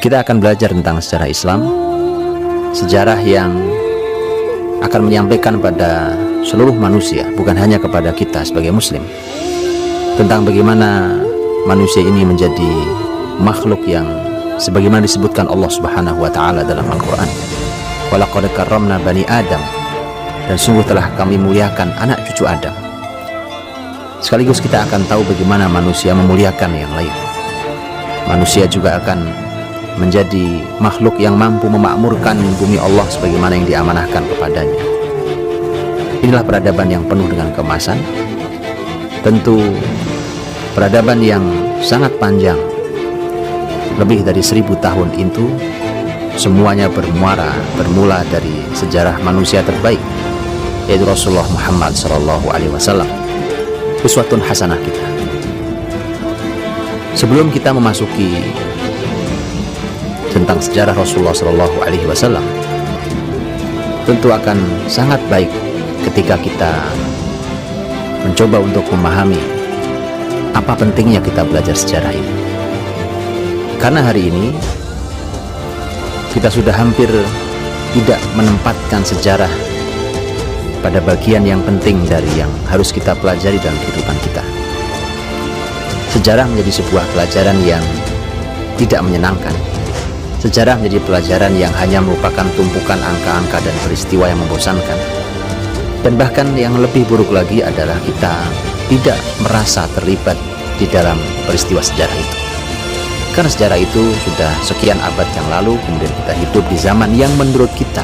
Kita akan belajar tentang sejarah Islam, sejarah yang akan menyampaikan pada seluruh manusia, bukan hanya kepada kita sebagai muslim, tentang bagaimana manusia ini menjadi makhluk yang sebagaimana disebutkan Allah Subhanahu wa taala dalam Al-Qur'an. Walaqad karramna bani Adam, dan sungguh telah kami muliakan anak cucu Adam. Sekaligus kita akan tahu bagaimana manusia memuliakan yang lain. Manusia juga akan menjadi makhluk yang mampu memakmurkan bumi Allah sebagaimana yang diamanahkan kepadanya. Inilah peradaban yang penuh dengan keemasan, tentu peradaban yang sangat panjang, lebih dari 1000 tahun itu. Semuanya bermula dari sejarah manusia terbaik, yaitu Rasulullah Muhammad SAW, uswatun hasanah kita. Sebelum kita memasuki tentang sejarah Rasulullah SAW, tentu akan sangat baik ketika kita mencoba untuk memahami apa pentingnya kita belajar sejarah ini. Karena hari ini kita sudah hampir tidak menempatkan sejarah pada bagian yang penting dari yang harus kita pelajari dalam kehidupan kita. Sejarah menjadi sebuah pelajaran yang tidak menyenangkan. Sejarah menjadi pelajaran yang hanya merupakan tumpukan angka-angka dan peristiwa yang membosankan. Dan bahkan yang lebih buruk lagi adalah kita tidak merasa terlibat di dalam peristiwa sejarah itu. Karena sejarah itu sudah sekian abad yang lalu, kemudian kita hidup di zaman yang menurut kita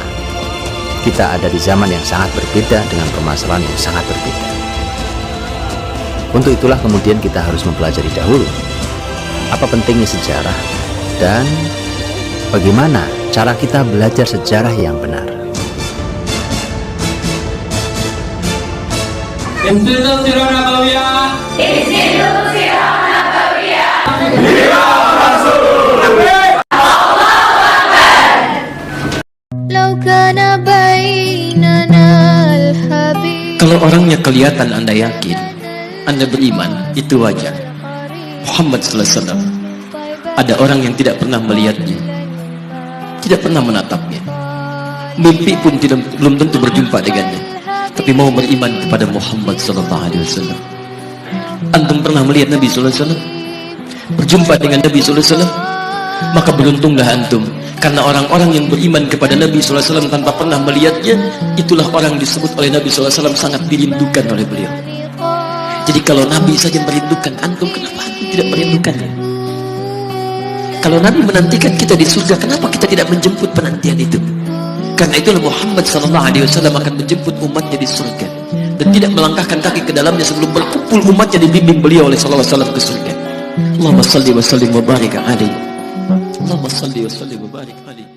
ada di zaman yang sangat berbeda dengan permasalahan yang sangat berbeda. Untuk itulah kemudian kita harus mempelajari dahulu apa pentingnya sejarah dan bagaimana cara kita belajar sejarah yang benar. Kalau orangnya kelihatan Anda yakin, Anda beriman, itu wajar. Muhammad sallallahu alaihi wasallam, ada orang yang tidak pernah melihatnya, tidak pernah menatapnya, mimpi pun belum tentu berjumpa dengannya, tapi mau beriman kepada Muhammad sallallahu alaihi wasallam. Antum pernah melihat Nabi sallallahu alaihi wasallam? Berjumpa dengan Nabi sallallahu alaihi wasallam? Maka beruntunglah antum, karena orang-orang yang beriman kepada Nabi sallallahu alaihi wasallam tanpa pernah melihatnya, itulah orang disebut oleh Nabi sallallahu alaihi wasallam sangat dirindukan oleh beliau. Jadi kalau Nabi saja merindukan antum, kenapa antum tidak merindukannya? Kalau Nabi menantikan kita di surga, kenapa kita tidak menjemput penantian itu? Karena itulah Muhammad SAW akan menjemput umatnya di surga dan tidak melangkahkan kaki ke dalamnya sebelum berkumpul umatnya dibimbing beliau oleh SAW ke surga. Allahumma salli wa sallim wa barik alaihi. Allahumma salli wa sallim wa barik alaihi.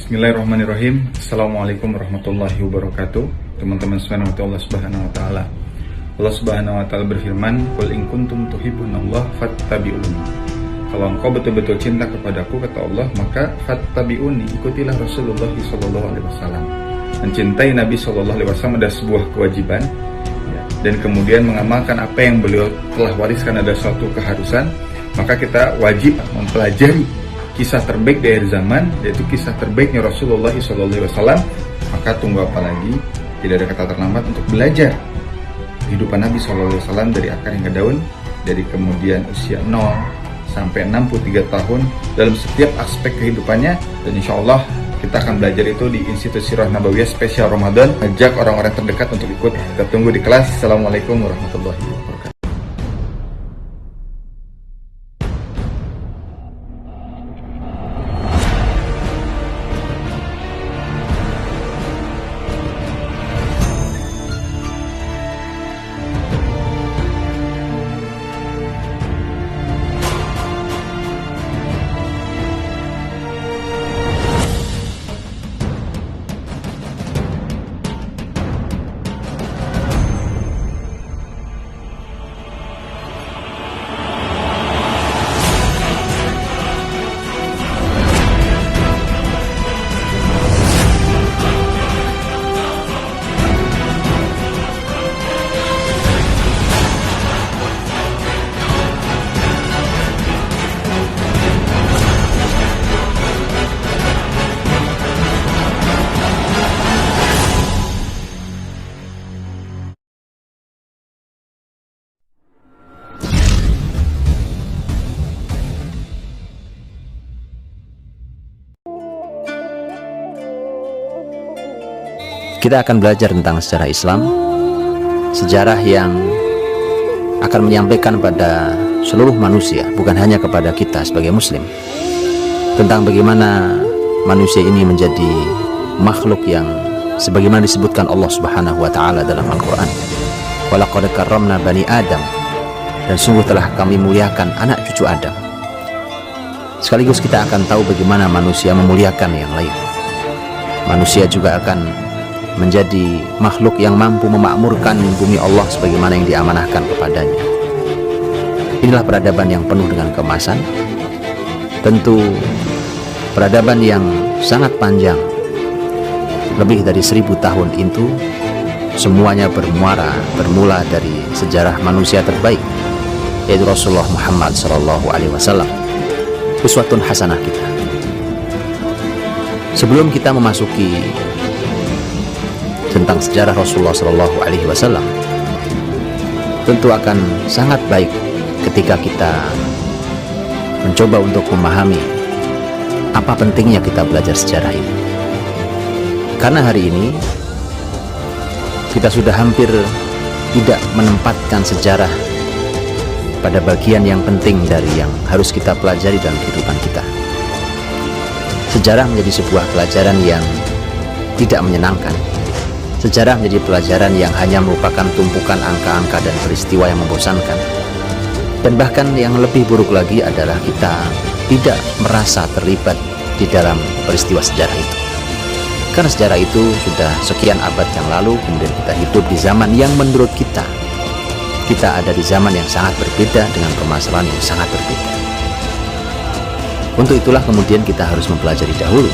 Bismillahirrahmanirrahim. Assalamualaikum warahmatullahi wabarakatuh. Teman-teman subhanahu Allah subhanahu wa ta'ala, Allah subhanahu wa ta'ala berfirman, qul in kuntum tuhibbunallaha fattabi'uni. Kalau engkau betul-betul cinta kepadaku, kata Allah, maka fattabi'uni, ikutilah Rasulullah SAW. Mencintai Nabi SAW adalah sebuah kewajiban, ya, dan kemudian mengamalkan apa yang beliau telah wariskan adalah suatu keharusan. Maka kita wajib mempelajari kisah terbaik di akhir zaman, yaitu kisah terbaiknya Rasulullah SAW. Maka tunggu apa lagi? Tidak ada kata terlambat untuk belajar kehidupan Nabi SAW dari akar hingga daun, dari kemudian usia 0 sampai 63 tahun dalam setiap aspek kehidupannya. Dan insya Allah kita akan belajar itu di Institut Sirah Nabawiyah spesial Ramadan. Ajak orang-orang terdekat untuk ikut. Kita tunggu di kelas. Assalamualaikum warahmatullahi wabarakatuh. Kita akan belajar tentang sejarah Islam, sejarah yang akan menyampaikan pada seluruh manusia, bukan hanya kepada kita sebagai muslim, tentang bagaimana manusia ini menjadi makhluk yang sebagaimana disebutkan Allah Subhanahu wa taala dalam Al-Qur'an. Walaqad karramna bani Adam, dan sungguh telah kami muliakan anak cucu Adam. Sekaligus kita akan tahu bagaimana manusia memuliakan yang lain. Manusia juga akan menjadi makhluk yang mampu memakmurkan bumi Allah sebagaimana yang diamanahkan kepadanya. Inilah peradaban yang penuh dengan keemasan, tentu peradaban yang sangat panjang, lebih dari 1000 tahun itu. Semuanya bermula dari sejarah manusia terbaik, yaitu Rasulullah Muhammad SAW, uswatun hasanah kita. Sebelum kita memasuki tentang sejarah Rasulullah SAW, tentu akan sangat baik ketika kita mencoba untuk memahami apa pentingnya kita belajar sejarah ini. Karena hari ini kita sudah hampir tidak menempatkan sejarah pada bagian yang penting dari yang harus kita pelajari dalam kehidupan kita. Sejarah menjadi sebuah pelajaran yang tidak menyenangkan. Sejarah menjadi pelajaran yang hanya merupakan tumpukan angka-angka dan peristiwa yang membosankan. Dan bahkan yang lebih buruk lagi adalah kita tidak merasa terlibat di dalam peristiwa sejarah itu. Karena sejarah itu sudah sekian abad yang lalu, kemudian kita hidup di zaman yang menurut kita ada di zaman yang sangat berbeda dengan permasalahan yang sangat berbeda. Untuk itulah kemudian kita harus mempelajari dahulu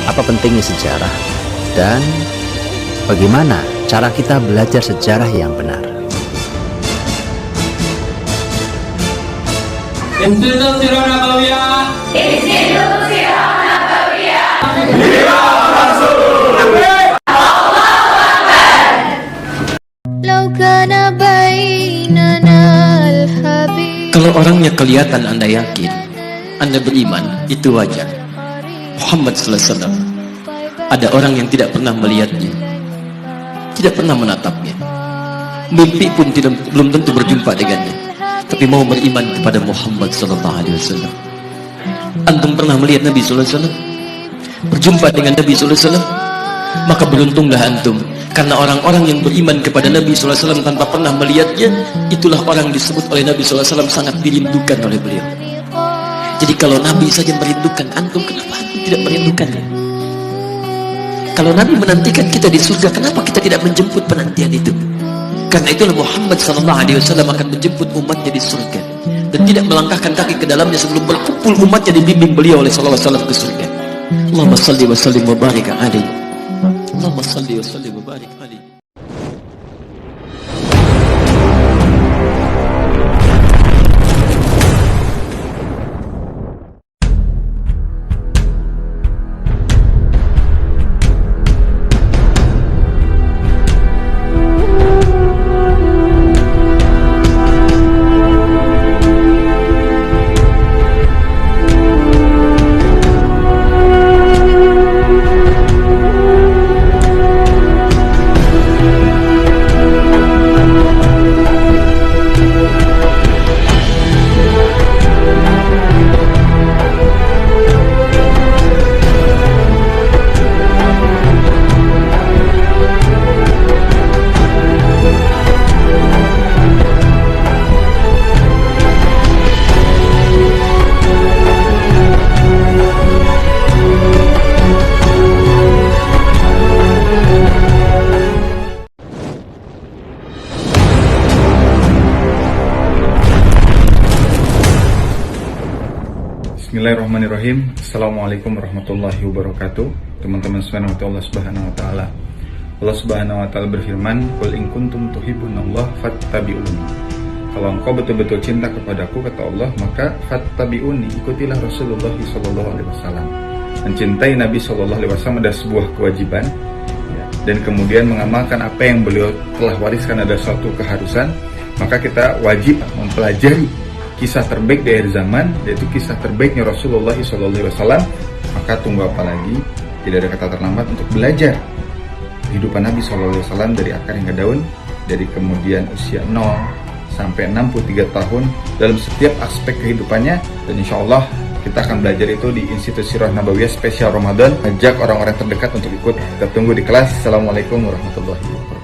apa pentingnya sejarah dan bagaimana cara kita belajar sejarah yang benar. Institut Sirah Nabawiyah. Institut Sirah Nabawiyah. Kalau orangnya kelihatan Anda yakin, Anda beriman, itu wajar. Muhammad SAW, ada orang yang tidak pernah melihatnya, tidak pernah menatapnya, mimpi pun belum tentu berjumpa dengannya, tapi mau beriman kepada Muhammad SAW. Antum pernah melihat Nabi SAW? Berjumpa dengan Nabi SAW? Maka beruntunglah antum, karena orang-orang yang beriman kepada Nabi SAW tanpa pernah melihatnya, itulah orang disebut oleh Nabi SAW sangat dirindukan oleh beliau. Jadi kalau Nabi saja merindukan antum, kenapa antum tidak merindukannya? Kalau Nabi menantikan kita di surga, kenapa kita tidak menjemput penantian itu? Karena itulah Muhammad SAW akan menjemput umatnya di surga dan tidak melangkahkan kaki ke dalamnya sebelum berkumpul umatnya dibimbing beliau oleh SAW ke surga. Allahumma salli wa sallim wa barik alaihi. Allahumma salli wa sallim wa barik alaihi. Bismillahirrahmanirrahim. Assalamualaikum warahmatullahi wabarakatuh. Teman-teman semua Allah Subhanahu wa taala. Allah Subhanahu wa taala berfirman, "Qul in kuntum tuhibbunallaha fattabi'uni." Kalau engkau betul-betul cinta kepadaku, kata Allah, maka fattabi'uni, ikutilah Rasulullah sallallahu alaihi wasallam. Mencintai Nabi sallallahu alaihi wasallam adalah sebuah kewajiban, ya, dan kemudian mengamalkan apa yang beliau telah wariskan adalah suatu keharusan. Maka kita wajib mempelajari kisah terbaik di akhir zaman, yaitu kisah terbaiknya Rasulullah SAW. Maka tunggu apa lagi? Tidak ada kata terlambat untuk belajar kehidupan Nabi SAW dari akar hingga daun, dari kemudian usia 0 sampai 63 tahun dalam setiap aspek kehidupannya. Dan insya Allah kita akan belajar itu di Institut Sirah Nabawiyah spesial Ramadan. Ajak orang-orang terdekat untuk ikut. Kita tunggu di kelas. Assalamualaikum warahmatullahi wabarakatuh.